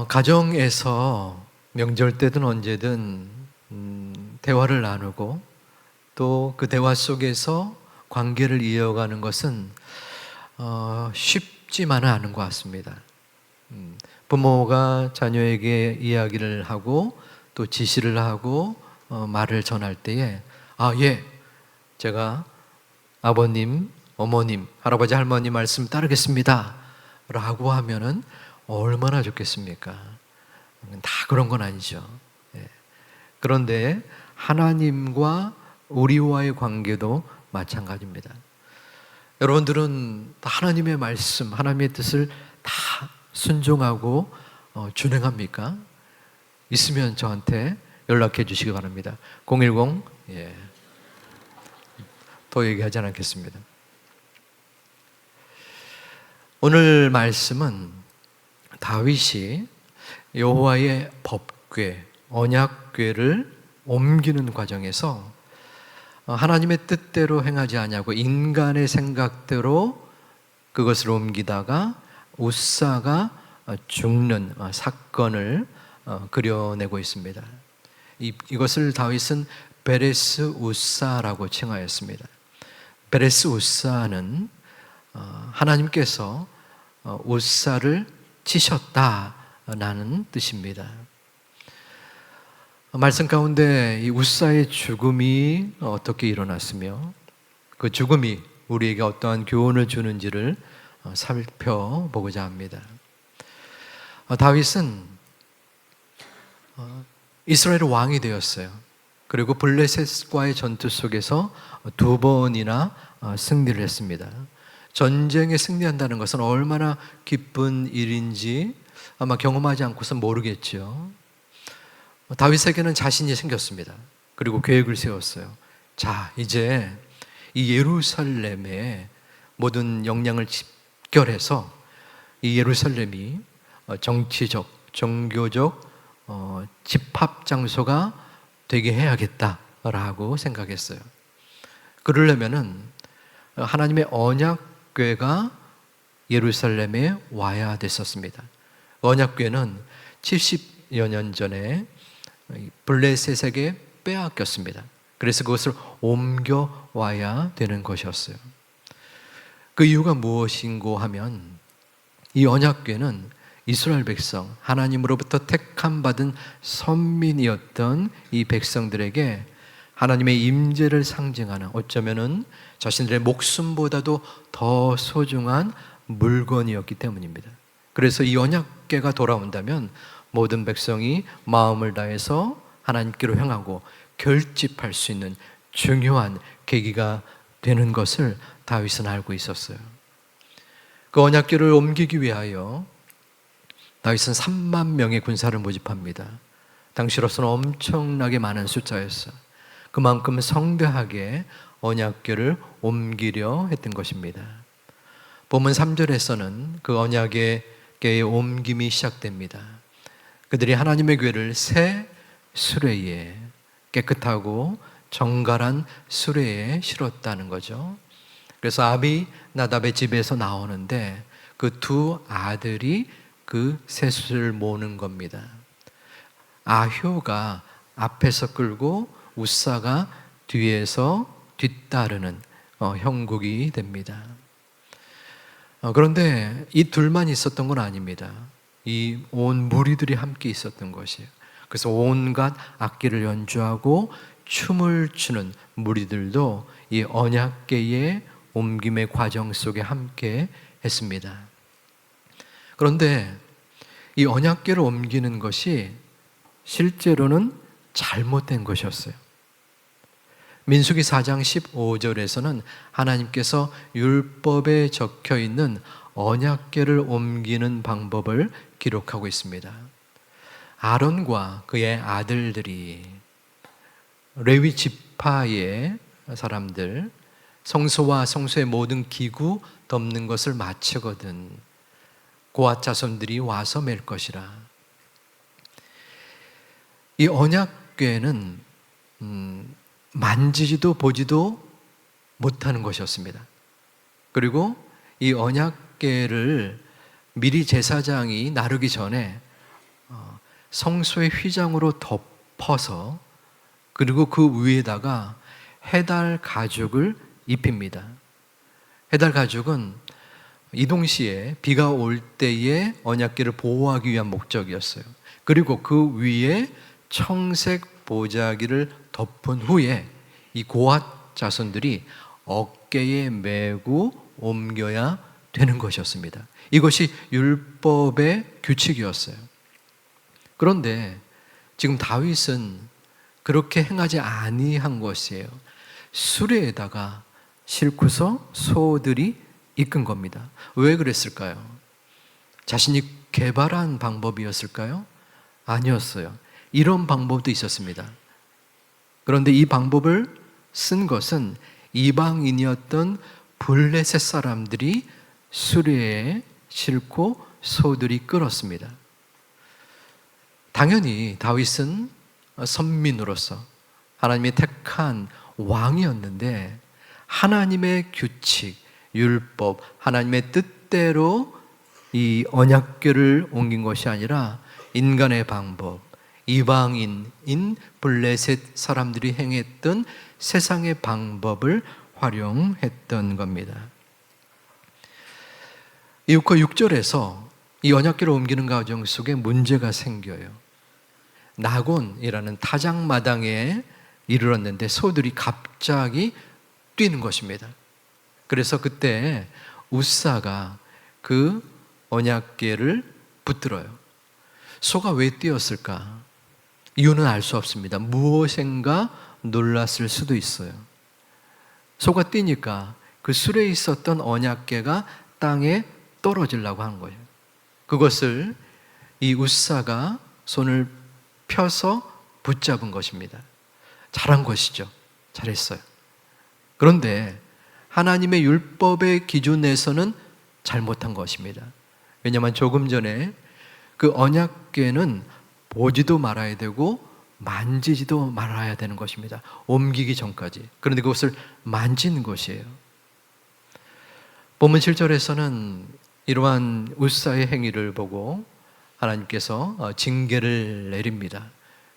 가정에서 명절 때든 언제든 대화를 나누고 또 그 대화 속에서 관계를 이어가는 것은 쉽지만은 않은 것 같습니다. 부모가 자녀에게 이야기를 하고 또 지시를 하고 말을 전할 때에 예, 제가 아버님, 어머님, 할아버지, 할머니 말씀 따르겠습니다 라고 하면은 얼마나 좋겠습니까? 다 그런 건 아니죠. 예. 그런데 하나님과 우리와의 관계도 마찬가지입니다. 여러분들은 하나님의 말씀, 하나님의 뜻을 다 순종하고 준행합니까? 있으면 저한테 연락해 주시기 바랍니다. 010, 더 얘기하지 않겠습니다. 오늘 말씀은 다윗이 여호와의 법궤, 언약궤를 옮기는 과정에서 하나님의 뜻대로 행하지 아니하고 인간의 생각대로 그것을 옮기다가 우사가 죽는 사건을 그려내고 있습니다. 이것을 다윗은 베레스 우사라고 칭하였습니다. 베레스 우사는 하나님께서 우사를 치셨다라는 뜻입니다. 말씀 가운데 이 우사의 죽음이 어떻게 일어났으며 그 죽음이 우리에게 어떠한 교훈을 주는지를 살펴보고자 합니다. 다윗은 이스라엘의 왕이 되었어요. 그리고 블레셋과의 전투 속에서 2번이나 승리를 했습니다. 전쟁에 승리한다는 것은 얼마나 기쁜 일인지 아마 경험하지 않고서 모르겠죠. 다윗에게는 자신이 생겼습니다. 그리고 계획을 세웠어요. 자, 이제 이 예루살렘의 모든 역량을 집결해서 이 예루살렘이 정치적, 종교적 집합 장소가 되게 해야겠다라고 생각했어요. 그러려면은 하나님의 언약궤가 예루살렘에 와야 됐었습니다. 언약궤는 70여 년 전에 블레셋에게 빼앗겼습니다. 그래서 그것을 옮겨와야 되는 것이었어요. 그 이유가 무엇인고 하면 이 언약궤는 이스라엘 백성, 하나님으로부터 택함받은 선민이었던 이 백성들에게 하나님의 임재를 상징하는, 어쩌면은 자신들의 목숨보다도 더 소중한 물건이었기 때문입니다. 그래서 이 언약궤가 돌아온다면 모든 백성이 마음을 다해서 하나님께로 향하고 결집할 수 있는 중요한 계기가 되는 것을 다윗은 알고 있었어요. 그 언약궤를 옮기기 위하여 다윗은 3만 명의 군사를 모집합니다. 당시로서는 엄청나게 많은 숫자였어요. 그만큼 성대하게 언약궤를 옮기려 했던 것입니다. 본문 3절에서는 그 언약궤의 옮김이 시작됩니다. 그들이 하나님의 궤를 새 수레에, 깨끗하고 정갈한 수레에 실었다는 거죠. 그래서 아비나답의 집에서 나오는데 그 두 아들이 그 새 수레를 모는 겁니다. 아효가 앞에서 끌고 우사가 뒤에서 뒤따르는 형국이 됩니다. 그런데 이 둘만 있었던 건 아닙니다. 이 온 무리들이 함께 있었던 것이에요. 그래서 온갖 악기를 연주하고 춤을 추는 무리들도 이 언약궤의 옮김의 과정 속에 함께 했습니다. 그런데 이 언약궤를 옮기는 것이 실제로는 잘못된 것이었어요. 민수기 4장 15절에서는 하나님께서 율법에 적혀 있는 언약궤를 옮기는 방법을 기록하고 있습니다. 아론과 그의 아들들이 레위 지파의 사람들, 성소와 성소의 모든 기구 덮는 것을 마치거든 고앗 자손들이 와서 맬 것이라. 이 언약궤는 만지지도 보지도 못하는 것이었습니다. 그리고 이 언약궤를 미리 제사장이 나르기 전에 성소의 휘장으로 덮어서 그리고 그 위에다가 해달 가죽을 입힙니다. 해달 가죽은 이동 시에 비가 올 때에 언약궤를 보호하기 위한 목적이었어요. 그리고 그 위에 청색 보자기를 덮은 후에 이 고핫 자손들이 어깨에 메고 옮겨야 되는 것이었습니다. 이것이 율법의 규칙이었어요. 그런데 지금 다윗은 그렇게 행하지 아니한 것이에요. 수레에다가 싣고서 소들이 이끈 겁니다. 왜 그랬을까요? 자신이 개발한 방법이었을까요? 아니었어요. 이런 방법도 있었습니다. 그런데 이 방법을 쓴 것은 이방인이었던 블레셋 사람들이 수레에 싣고 소들이 끌었습니다. 당연히 다윗은 선민으로서 하나님이 택한 왕이었는데 하나님의 규칙, 율법, 하나님의 뜻대로 이 언약궤를 옮긴 것이 아니라 인간의 방법, 이방인인 블레셋 사람들이 행했던 세상의 방법을 활용했던 겁니다. 이웃과 6절에서 이 언약궤를 옮기는 과정 속에 문제가 생겨요. 나곤이라는 타작마당에 이르렀는데 소들이 갑자기 뛰는 것입니다. 그래서 그때 우사가 그 언약궤를 붙들어요. 소가 왜 뛰었을까? 이유는 알 수 없습니다. 무엇인가 놀랐을 수도 있어요. 소가 뛰니까 그 수레에 있었던 언약궤가 땅에 떨어지려고 한 거예요. 그것을 이 우사가 손을 펴서 붙잡은 것입니다. 잘한 것이죠. 잘했어요. 그런데 하나님의 율법의 기준에서는 잘못한 것입니다. 왜냐하면 조금 전에 그 언약궤는 보지도 말아야 되고 만지지도 말아야 되는 것입니다. 옮기기 전까지. 그런데 그것을 만지는 것이에요. 본문 7절에서는 이러한 우사의 행위를 보고 하나님께서 징계를 내립니다.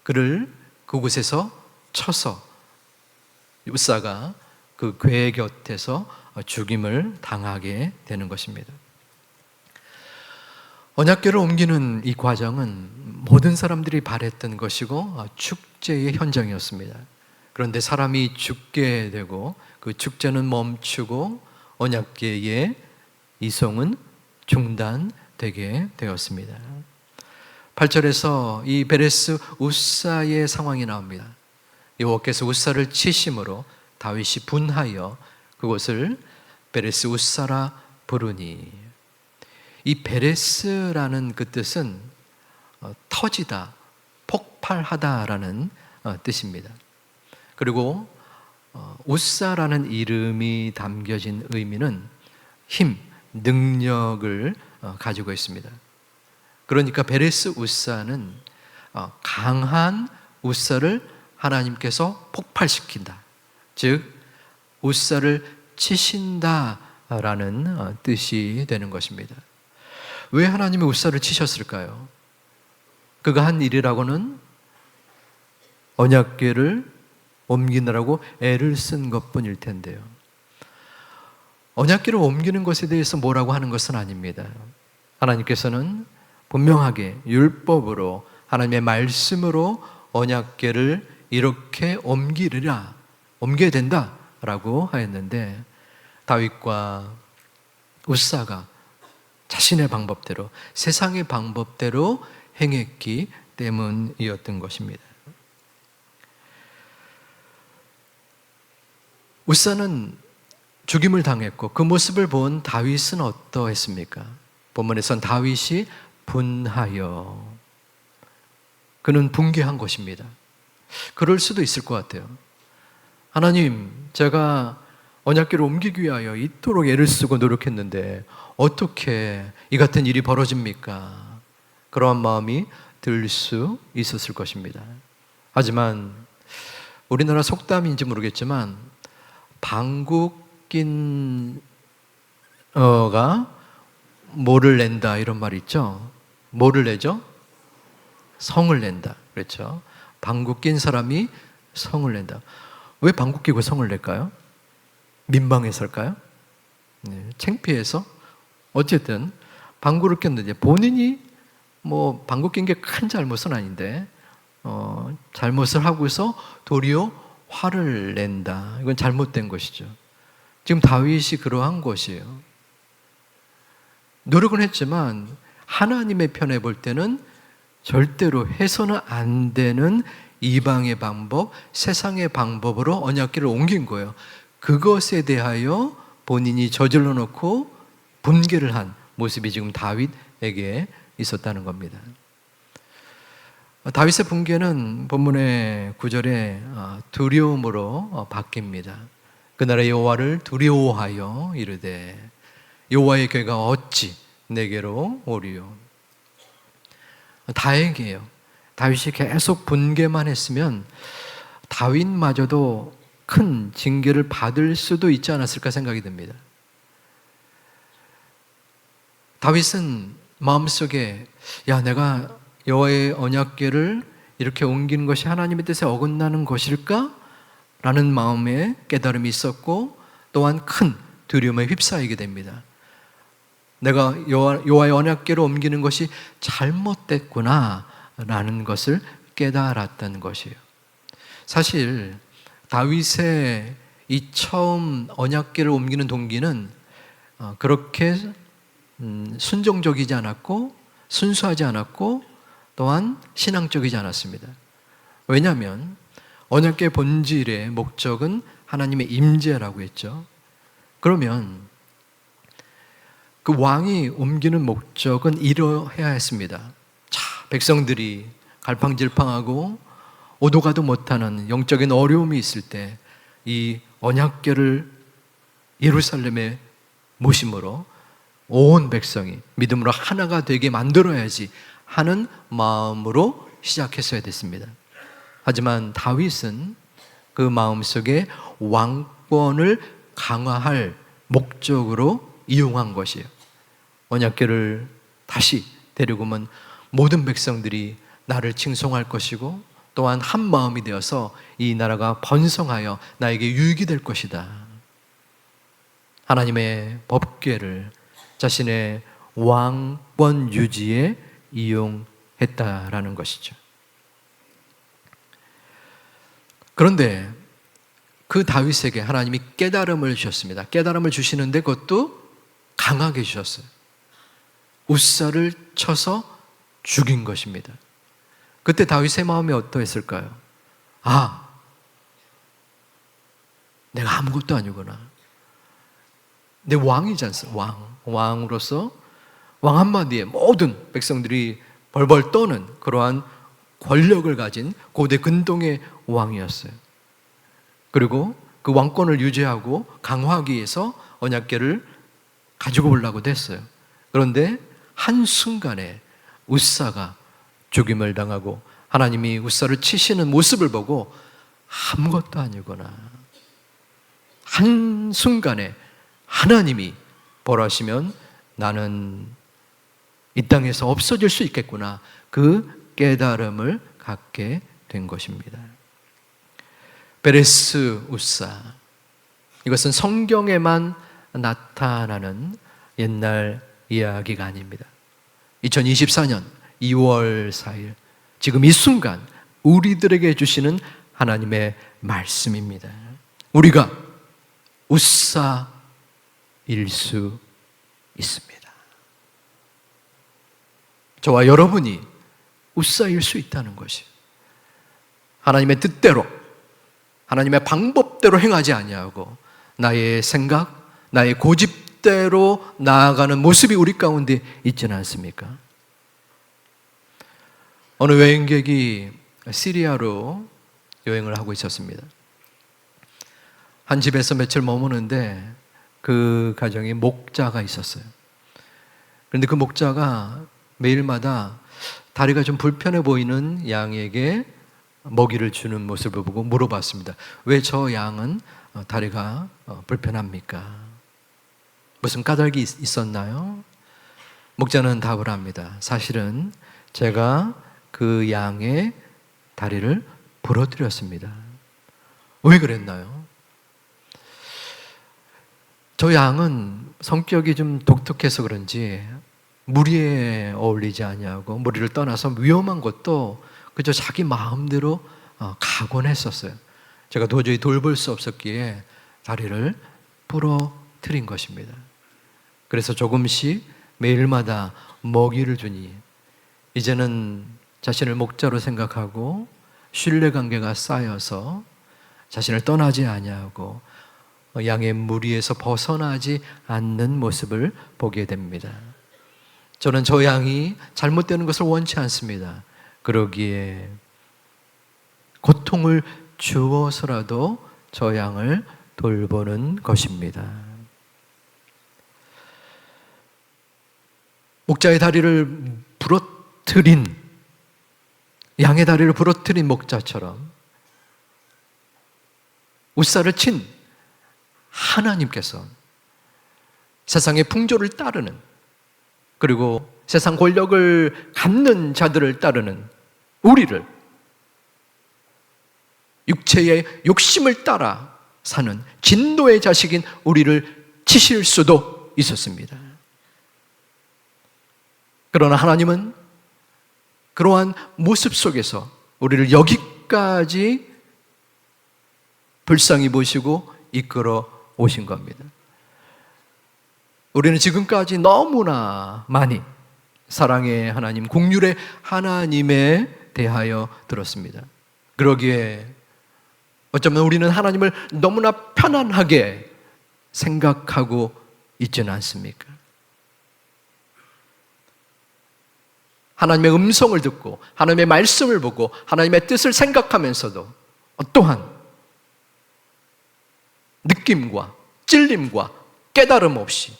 그를 그곳에서 쳐서 우사가 그 궤 곁에서 죽임을 당하게 되는 것입니다. 언약궤를 옮기는 이 과정은 모든 사람들이 바랬던 것이고 축제의 현장이었습니다. 그런데 사람이 죽게 되고 그 축제는 멈추고 언약궤의 이송은 중단되게 되었습니다. 8절에서 이 베레스 우사의 상황이 나옵니다. 여호와께서 우사를 치심으로 다윗이 분하여 그곳을 베레스 우사라 부르니, 이 베레스라는 그 뜻은 터지다, 폭발하다라는 뜻입니다. 그리고 우사라는 이름이 담겨진 의미는 힘, 능력을 가지고 있습니다. 그러니까 베레스 우사는 강한 우사를 하나님께서 폭발시킨다, 즉 우사를 치신다라는 뜻이 되는 것입니다. 왜 하나님이 우사를 치셨을까요? 그가 한 일이라고는 언약궤를 옮기느라고 애를 쓴 것뿐일 텐데요. 언약궤를 옮기는 것에 대해서 뭐라고 하는 것은 아닙니다. 하나님께서는 분명하게 율법으로, 하나님의 말씀으로 언약궤를 이렇게 옮겨야 된다라고 하였는데 다윗과 우사가 자신의 방법대로, 세상의 방법대로 행했기 때문이었던 것입니다. 우사는 죽임을 당했고 그 모습을 본 다윗은 어떠했습니까? 본문에선 다윗이 분하여, 그는 붕괴한 것입니다. 그럴 수도 있을 것 같아요. 하나님, 제가 언약궤를 옮기기 위하여 이토록 애를 쓰고 노력했는데 어떻게 이 같은 일이 벌어집니까? 그러한 마음이 들 수 있었을 것입니다. 하지만 우리나라 속담인지 모르겠지만 방귀 낀 어가 뭐를 낸다, 이런 말 있죠? 뭐를 내죠? 성을 낸다. 그렇죠? 방구 낀 사람이 성을 낸다. 왜 방구 끼고 성을 낼까요? 민망해서일까요? 네, 창피해서? 어쨌든 방구를 꼈는데 본인이 뭐 방구 낀 게 큰 잘못은 아닌데 잘못을 하고서 도리어 화를 낸다. 이건 잘못된 것이죠. 지금 다윗이 그러한 것이에요. 노력은 했지만 하나님의 편에 볼 때는 절대로 해서는 안 되는 이방의 방법, 세상의 방법으로 언약궤를 옮긴 거예요. 그것에 대하여 본인이 저질러 놓고 분개를 한 모습이 지금 다윗에게 있었다는 겁니다. 다윗의 분개는 본문의 9절에 두려움으로 바뀝니다. 그날의 여호와를 두려워하여 이르되 여호와의 궤가 어찌 내게로 오리요. 다행이에요. 다윗이 계속 분개만 했으면 다윗마저도 큰 징계를 받을 수도 있지 않았을까 생각이 듭니다. 다윗은 마음속에 내가 여호와의 언약궤를 이렇게 옮기는 것이 하나님의 뜻에 어긋나는 것일까? 라는 마음의 깨달음이 있었고 또한 큰 두려움에 휩싸이게 됩니다. 내가 여호와의 언약궤를 옮기는 것이 잘못됐구나 라는 것을 깨달았던 것이에요. 사실 다윗의 이 처음 언약궤를 옮기는 동기는 그렇게 순종적이지 않았고 순수하지 않았고 또한 신앙적이지 않았습니다. 왜냐하면 언약궤의 본질의 목적은 하나님의 임재라고 했죠. 그러면 그 왕이 옮기는 목적은 이러해야 했습니다. 백성들이 갈팡질팡하고 오도 가도 못하는 영적인 어려움이 있을 때 이 언약궤를 예루살렘에 모심으로 온 백성이 믿음으로 하나가 되게 만들어야지 하는 마음으로 시작했어야 됐습니다. 하지만 다윗은 그 마음속에 왕권을 강화할 목적으로 이용한 것이에요. 언약궤를 다시 데리고 오면 모든 백성들이 나를 칭송할 것이고 또한 한 마음이 되어서 이 나라가 번성하여 나에게 유익이 될 것이다. 하나님의 법궤를 자신의 왕권 유지에 이용했다라는 것이죠. 그런데 그 다윗에게 하나님이 깨달음을 주셨습니다. 깨달음을 주시는데 그것도 강하게 주셨어요. 웃사를 쳐서 죽인 것입니다. 그때 다윗의 마음이 어떠했을까요? 내가 아무것도 아니구나. 내 왕이지 않습니까? 왕으로서 왕 한마디에 모든 백성들이 벌벌 떠는 그러한 권력을 가진 고대 근동의 왕이었어요. 그리고 그 왕권을 유지하고 강화하기 위해서 언약궤를 가지고 오려고 했어요. 그런데 한순간에 웃사가 죽임을 당하고 하나님이 웃사를 치시는 모습을 보고 아무것도 아니구나. 한순간에 하나님이 벌하시면 나는 이 땅에서 없어질 수 있겠구나. 그 깨달음을 갖게 된 것입니다. 베레스 웃사, 이것은 성경에만 나타나는 옛날 이야기가 아닙니다. 2024년 2월 4일 지금 이 순간 우리들에게 주시는 하나님의 말씀입니다. 우리가 웃사일 수 있습니다. 저와 여러분이 웃사일 수 있다는 것이 하나님의 뜻대로 하나님의 방법대로 행하지 아니하고 나의 생각, 나의 고집대로 나아가는 모습이 우리 가운데 있지는 않습니까? 어느 여행객이 시리아로 여행을 하고 있었습니다. 한 집에서 며칠 머무는데 그 가정에 목자가 있었어요. 그런데 그 목자가 매일마다 다리가 좀 불편해 보이는 양에게 먹이를 주는 모습을 보고 물어봤습니다. 왜 저 양은 다리가 불편합니까? 무슨 까닭이 있었나요? 목자는 답을 합니다. 사실은 제가 그 양의 다리를 부러뜨렸습니다. 왜 그랬나요? 저 양은 성격이 좀 독특해서 그런지 무리에 어울리지 아니하고 무리를 떠나서 위험한 것도 그저 자기 마음대로 가곤 했었어요. 제가 도저히 돌볼 수 없었기에 다리를 부러뜨린 것입니다. 그래서 조금씩 매일마다 먹이를 주니 이제는 자신을 목자로 생각하고 신뢰관계가 쌓여서 자신을 떠나지 아니하고 양의 무리에서 벗어나지 않는 모습을 보게 됩니다. 저는 저 양이 잘못되는 것을 원치 않습니다. 그러기에 고통을 주어서라도 저 양을 돌보는 것입니다. 목자의 다리를 부러뜨린, 양의 다리를 부러뜨린 목자처럼 웃살을 친 하나님께서 세상의 풍조를 따르는, 그리고 세상 권력을 갖는 자들을 따르는 우리를, 육체의 욕심을 따라 사는 진노의 자식인 우리를 치실 수도 있었습니다. 그러나 하나님은 그러한 모습 속에서 우리를 여기까지 불쌍히 보시고 이끌어 오신 겁니다. 우리는 지금까지 너무나 많이 사랑의 하나님, 긍휼의 하나님에 대하여 들었습니다. 그러기에 어쩌면 우리는 하나님을 너무나 편안하게 생각하고 있지는 않습니까? 하나님의 음성을 듣고 하나님의 말씀을 보고 하나님의 뜻을 생각하면서도 어떠한 느낌과 찔림과 깨달음 없이,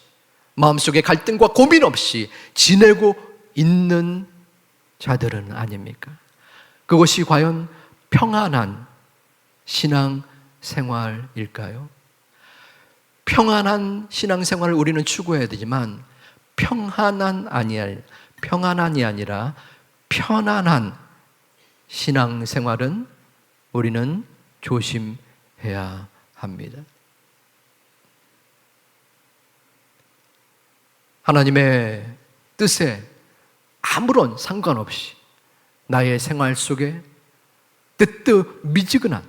마음속에 갈등과 고민 없이 지내고 있는 자들은 아닙니까? 그것이 과연 평안한 신앙 생활일까요? 평안한 신앙 생활을 우리는 추구해야 되지만 평안한 평안한이 아니라 편안한 신앙생활은 우리는 조심해야 합니다. 하나님의 뜻에 아무런 상관없이 나의 생활 속에 뜨뜻미지근한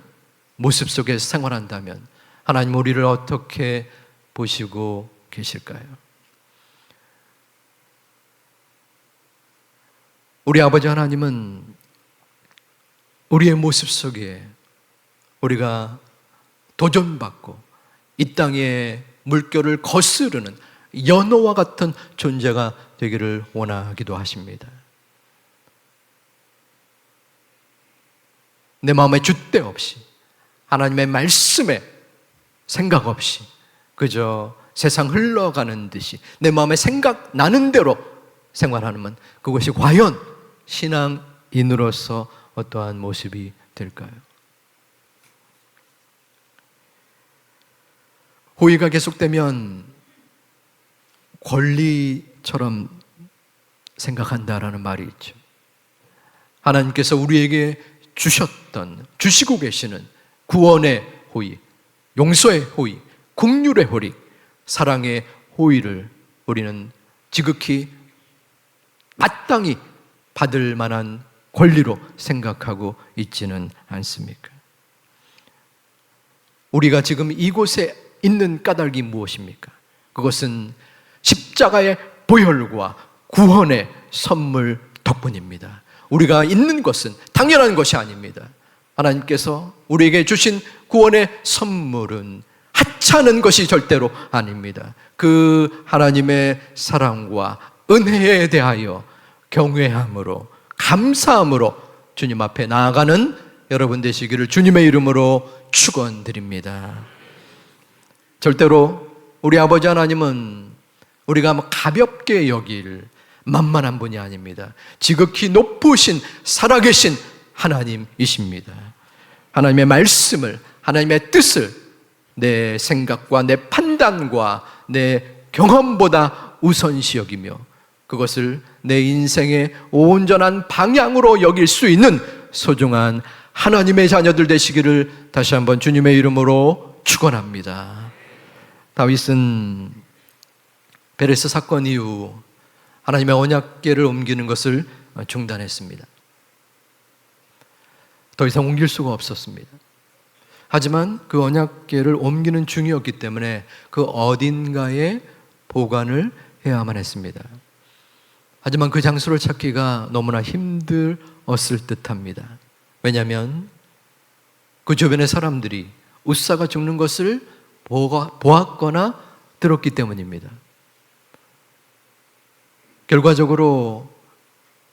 모습 속에서 생활한다면 하나님 우리를 어떻게 보시고 계실까요? 우리 아버지 하나님은 우리의 모습 속에 우리가 도전받고 이 땅의 물결을 거스르는 연어와 같은 존재가 되기를 원하기도 하십니다. 내 마음에 줏대 없이 하나님의 말씀에 생각 없이 그저 세상 흘러가는 듯이 내 마음에 생각나는 대로 생활하면 그것이 과연 신앙인으로서 어떠한 모습이 될까요? 호의가 계속되면 권리처럼 생각한다라는 말이 있죠. 하나님께서 우리에게 주시고 계시는 구원의 호의, 용서의 호의, 긍휼의 호의, 사랑의 호의를 우리는 지극히 마땅히 받을 만한 권리로 생각하고 있지는 않습니까? 우리가 지금 이곳에 있는 까닭이 무엇입니까? 그것은 십자가의 보혈과 구원의 선물 덕분입니다. 우리가 있는 것은 당연한 것이 아닙니다. 하나님께서 우리에게 주신 구원의 선물은 하찮은 것이 절대로 아닙니다. 그 하나님의 사랑과 은혜에 대하여 경외함으로, 감사함으로 주님 앞에 나아가는 여러분 되시기를 주님의 이름으로 축원드립니다. 절대로 우리 아버지 하나님은 우리가 가볍게 여길 만만한 분이 아닙니다. 지극히 높으신 살아계신 하나님이십니다. 하나님의 말씀을, 하나님의 뜻을 내 생각과 내 판단과 내 경험보다 우선시 여기며 그것을 내 인생의 온전한 방향으로 여길 수 있는 소중한 하나님의 자녀들 되시기를 다시 한번 주님의 이름으로 축원합니다. 다윗은 베레스 사건 이후 하나님의 언약궤를 옮기는 것을 중단했습니다. 더 이상 옮길 수가 없었습니다. 하지만 그 언약궤를 옮기는 중이었기 때문에 그 어딘가에 보관을 해야만 했습니다. 하지만 그 장소를 찾기가 너무나 힘들었을 듯합니다. 왜냐하면 그 주변의 사람들이 웃사가 죽는 것을 보았거나 들었기 때문입니다. 결과적으로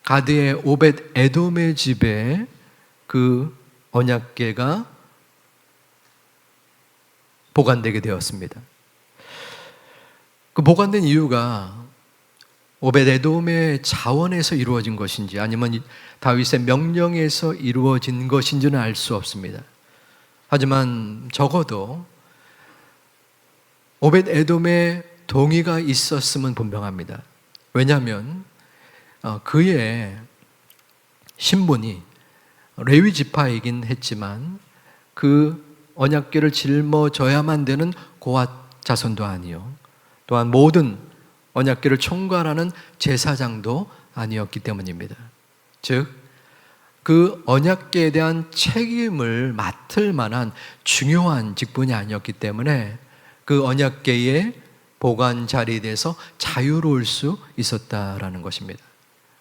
가드의 오벳 에돔의 집에 그 언약궤가 보관되게 되었습니다. 그 보관된 이유가 오벳 에돔의 자원에서 이루어진 것인지 아니면 다윗의 명령에서 이루어진 것인지는 알 수 없습니다. 하지만 적어도 오벳 에돔의 동의가 있었음은 분명합니다. 왜냐하면 그의 신분이 레위 지파이긴 했지만 그 언약궤를 짊어져야만 되는 고앗 자손도 아니요, 또한 모든 언약궤를 총괄하는 제사장도 아니었기 때문입니다. 즉, 그 언약궤에 대한 책임을 맡을 만한 중요한 직분이 아니었기 때문에 그 언약궤의 보관 자리에 대해서 자유로울 수 있었다라는 것입니다.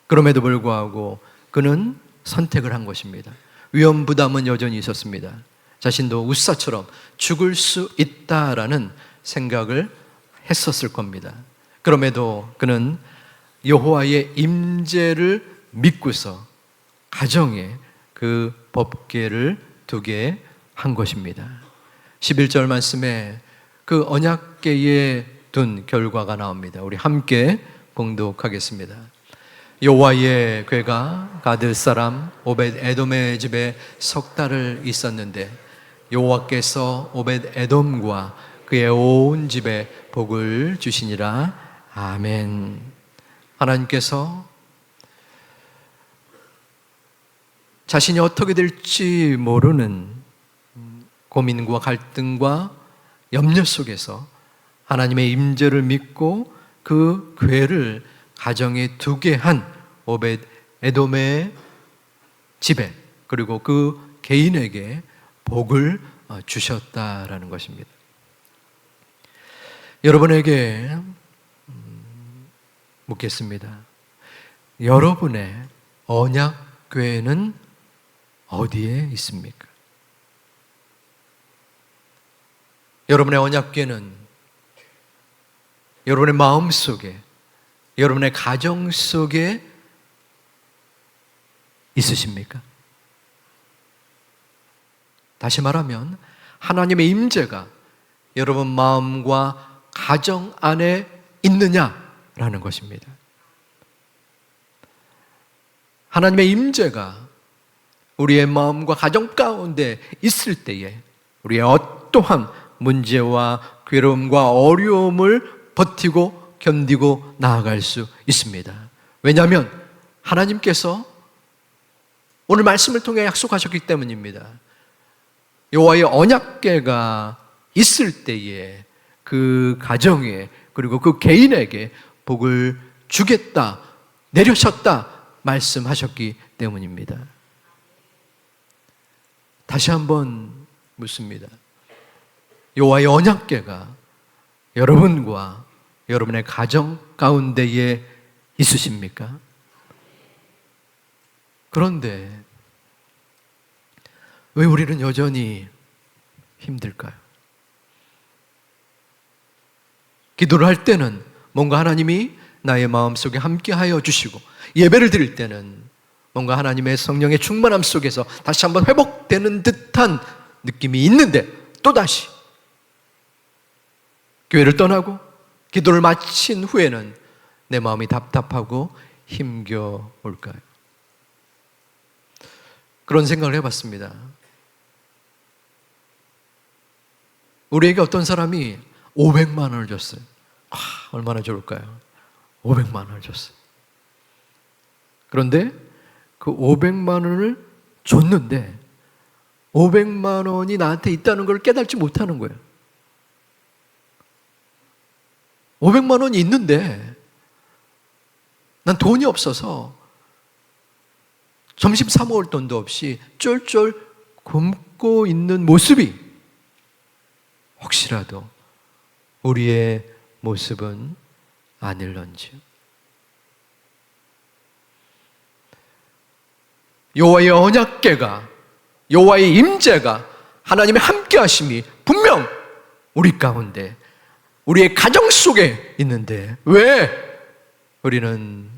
그럼에도 불구하고 그는 선택을 한 것입니다. 위험 부담은 여전히 있었습니다. 자신도 웃사처럼 죽을 수 있다라는 생각을 했었을 겁니다. 그럼에도 그는 여호와의 임재를 믿고서 가정에 그 법궤를 두게 한 것입니다. 11절 말씀에 그 언약궤에 둔 결과가 나옵니다. 우리 함께 봉독하겠습니다. 여호와의 궤가 가드 사람 오벳 에돔의 집에 석 달을 있었는데 여호와께서 오벳 에돔과 그의 온 집에 복을 주시니라. 아멘. 하나님께서 자신이 어떻게 될지 모르는 고민과 갈등과 염려 속에서 하나님의 임재를 믿고 그 궤를 가정에 두게 한 오벳 에돔의 집에, 그리고 그 개인에게 복을 주셨다라는 것입니다. 여러분에게 묻겠습니다. 여러분의 언약궤는 어디에 있습니까? 여러분의 언약궤는 여러분의 마음 속에, 여러분의 가정 속에 있으십니까? 다시 말하면 하나님의 임재가 여러분 마음과 가정 안에 있느냐라는 것입니다. 하나님의 임재가 우리의 마음과 가정 가운데 있을 때에 우리의 어떠한 문제와 괴로움과 어려움을 버티고 견디고 나아갈 수 있습니다. 왜냐하면 하나님께서 오늘 말씀을 통해 약속하셨기 때문입니다. 여호와의 언약궤가 있을 때에 그 가정에, 그리고 그 개인에게 복을 주겠다, 내려셨다 말씀하셨기 때문입니다. 다시 한번 묻습니다. 여호와의 언약궤가 여러분과 여러분의 가정 가운데에 있으십니까? 그런데 왜 우리는 여전히 힘들까요? 기도를 할 때는 뭔가 하나님이 나의 마음속에 함께하여 주시고, 예배를 드릴 때는 뭔가 하나님의 성령의 충만함 속에서 다시 한번 회복되는 듯한 느낌이 있는데, 또다시 교회를 떠나고 기도를 마친 후에는 내 마음이 답답하고 힘겨울까요? 그런 생각을 해봤습니다. 우리에게 어떤 사람이 500만 원을 줬어요. 얼마나 좋을까요? 500만 원을 줬어요. 그런데 그 500만 원을 줬는데 500만 원이 나한테 있다는 걸 깨닫지 못하는 거예요. 500만 원이 있는데 난 돈이 없어서 점심 사 먹을 돈도 없이 쫄쫄 굶고 있는 모습이 혹시라도 우리의 모습은 아닐런지요. 여호와의 언약궤가, 여호와의 임재가, 하나님의 함께하심이 분명 우리 가운데, 우리의 가정 속에 있는데 왜 우리는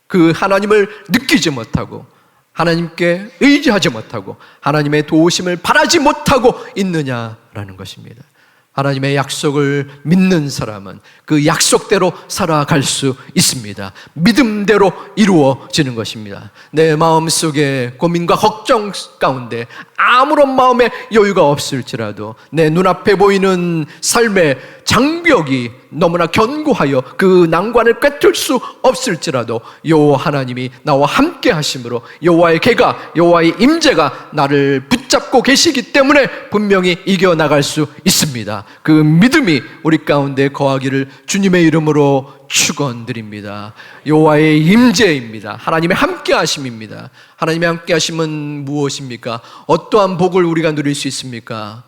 그 하나님을 느끼지 못하고 하나님께 의지하지 못하고 하나님의 도우심을 바라지 못하고 있느냐라는 것입니다. 하나님의 약속을 믿는 사람은 그 약속대로 살아갈 수 있습니다. 믿음대로 이루어지는 것입니다. 내 마음속에 고민과 걱정 가운데 아무런 마음의 여유가 없을지라도 내 눈앞에 보이는 삶의 장벽이 너무나 견고하여 그 난관을 꿰뚫을 수 없을지라도 여호와 하나님이 나와 함께 하심으로 여호와의 궤가, 여호와의 임재가 나를 붙잡고 계시기 때문에 분명히 이겨나갈 수 있습니다. 그 믿음이 우리 가운데 거하기를 주님의 이름으로 축원드립니다. 여호와의 임재입니다. 하나님의 함께 하심입니다. 하나님의 함께 하심은 무엇입니까? 어떠한 복을 우리가 누릴 수 있습니까?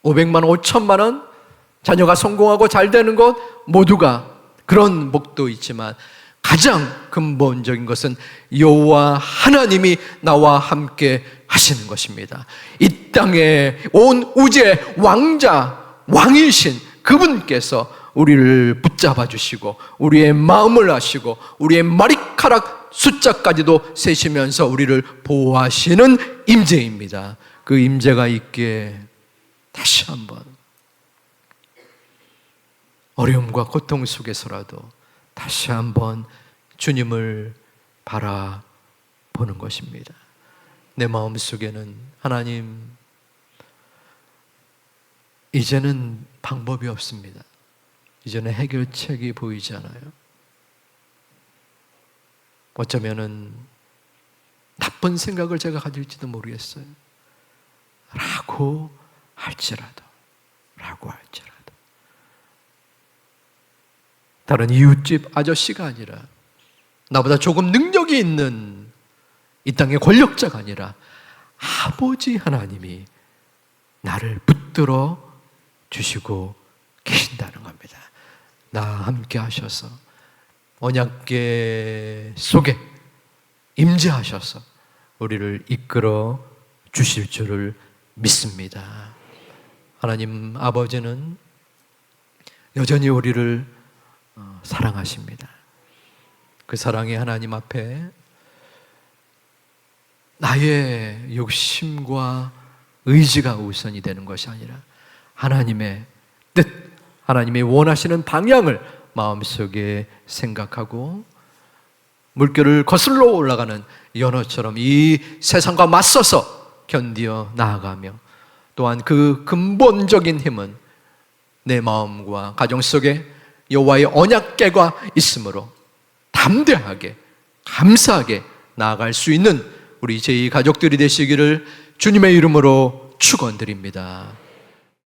500만 원, 5천만 원? 자녀가 성공하고 잘 되는 것, 모두가 그런 복도 있지만 가장 근본적인 것은 여호와 하나님이 나와 함께 하시는 것입니다. 이 땅에 온 우주의 왕자, 왕이신 그분께서 우리를 붙잡아 주시고 우리의 마음을 아시고 우리의 머리카락 숫자까지도 세시면서 우리를 보호하시는 임재입니다. 그 임재가 있기에 다시 한번 어려움과 고통 속에서라도 다시 한번 주님을 바라보는 것입니다. 내 마음속에는 하나님, 이제는 방법이 없습니다. 이제는 해결책이 보이지 않아요. 어쩌면은 나쁜 생각을 제가 가질지도 모르겠어요. 라고 할지라도 다른 이웃집 아저씨가 아니라 나보다 조금 능력이 있는 이 땅의 권력자가 아니라 아버지 하나님이 나를 붙들어 주시고 계신다는 겁니다. 나와 함께 하셔서 언약궤 속에 임재하셔서 우리를 이끌어 주실 줄을 믿습니다. 하나님 아버지는 여전히 우리를 사랑하십니다. 그 사랑이 하나님 앞에 나의 욕심과 의지가 우선이 되는 것이 아니라 하나님의 뜻, 하나님이 원하시는 방향을 마음속에 생각하고 물결을 거슬러 올라가는 연어처럼 이 세상과 맞서서 견디어 나아가며, 또한 그 근본적인 힘은 내 마음과 가정 속에 여호와의 언약궤가 있으므로 담대하게 감사하게 나아갈 수 있는 우리 제2 가족들이 되시기를 주님의 이름으로 축원드립니다.